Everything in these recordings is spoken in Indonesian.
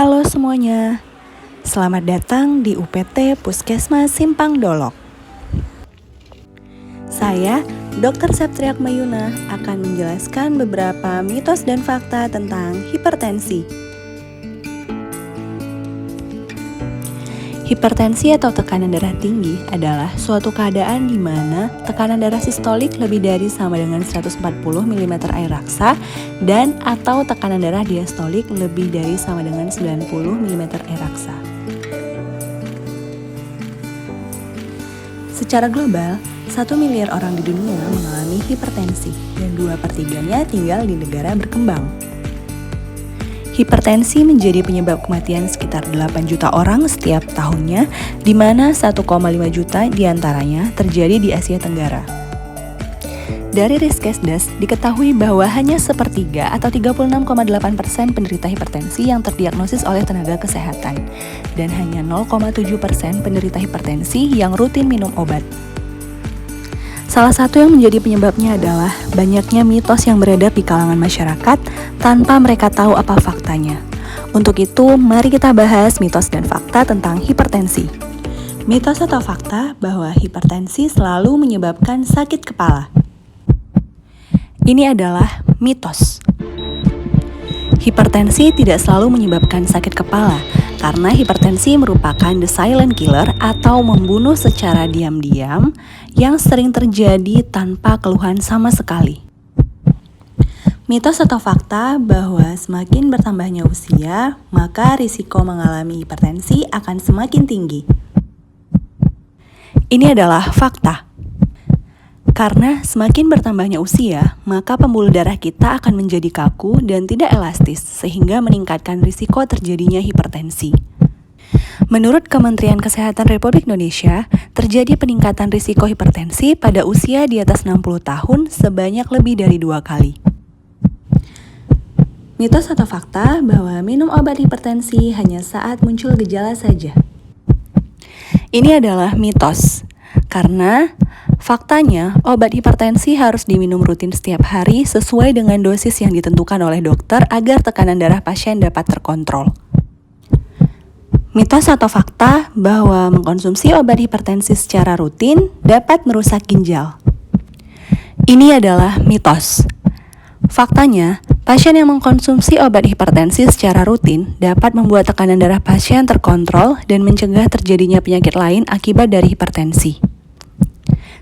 Halo semuanya, selamat datang di UPT Puskesmas Simpang Dolok. Saya, Dr. Septriak Mayuna, akan menjelaskan beberapa mitos dan fakta tentang hipertensi. Hipertensi atau tekanan darah tinggi adalah suatu keadaan di mana tekanan darah sistolik lebih dari sama dengan 140 mm air raksa dan atau tekanan darah diastolik lebih dari sama dengan 90 mm air raksa. Secara global, 1 miliar orang di dunia mengalami hipertensi dan 2/3-nya tinggal di negara berkembang. Hipertensi menjadi penyebab kematian sekitar 8 juta orang setiap tahunnya, di mana 1,5 juta diantaranya terjadi di Asia Tenggara. Dari Riskesdas diketahui bahwa hanya sepertiga atau 36,8% penderita hipertensi yang terdiagnosis oleh tenaga kesehatan, dan hanya 0,7% penderita hipertensi yang rutin minum obat. Salah satu yang menjadi penyebabnya adalah banyaknya mitos yang beredar di kalangan masyarakat tanpa mereka tahu apa faktanya. Untuk itu, mari kita bahas mitos dan fakta tentang hipertensi. Mitos atau fakta bahwa hipertensi selalu menyebabkan sakit kepala. Ini adalah mitos. Hipertensi tidak selalu menyebabkan sakit kepala, karena hipertensi merupakan the silent killer atau membunuh secara diam-diam yang sering terjadi tanpa keluhan sama sekali. Mitos atau fakta bahwa semakin bertambahnya usia, maka risiko mengalami hipertensi akan semakin tinggi. Ini adalah fakta. Karena semakin bertambahnya usia, maka pembuluh darah kita akan menjadi kaku dan tidak elastis, sehingga meningkatkan risiko terjadinya hipertensi. Menurut Kementerian Kesehatan Republik Indonesia, terjadi peningkatan risiko hipertensi pada usia di atas 60 tahun sebanyak lebih dari 2 kali. Mitos atau fakta bahwa minum obat hipertensi hanya saat muncul gejala saja. Ini adalah mitos, karena faktanya obat hipertensi harus diminum rutin setiap hari sesuai dengan dosis yang ditentukan oleh dokter agar tekanan darah pasien dapat terkontrol. Mitos atau fakta bahwa mengkonsumsi obat hipertensi secara rutin dapat merusak ginjal. Ini adalah mitos. Faktanya, pasien yang mengkonsumsi obat hipertensi secara rutin dapat membuat tekanan darah pasien terkontrol dan mencegah terjadinya penyakit lain akibat dari hipertensi.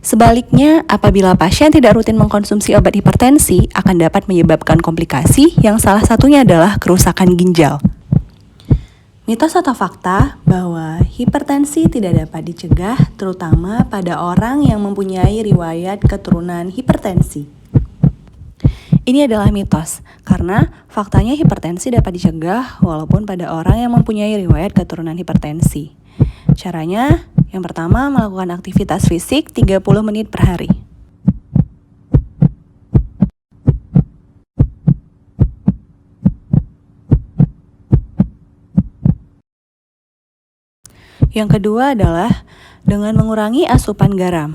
Sebaliknya, apabila pasien tidak rutin mengkonsumsi obat hipertensi, akan dapat menyebabkan komplikasi yang salah satunya adalah kerusakan ginjal. Mitos atau fakta bahwa hipertensi tidak dapat dicegah, terutama pada orang yang mempunyai riwayat keturunan hipertensi. Ini adalah mitos, karena faktanya hipertensi dapat dicegah walaupun pada orang yang mempunyai riwayat keturunan hipertensi. Caranya, yang pertama melakukan aktivitas fisik 30 menit per hari. Yang kedua adalah dengan mengurangi asupan garam.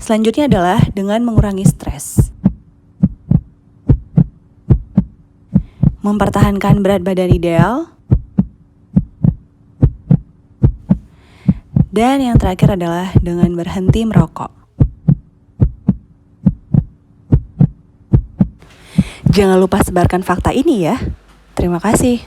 Selanjutnya adalah dengan mengurangi stres. Mempertahankan berat badan ideal. Dan yang terakhir adalah dengan berhenti merokok. Jangan lupa sebarkan fakta ini ya. Terima kasih.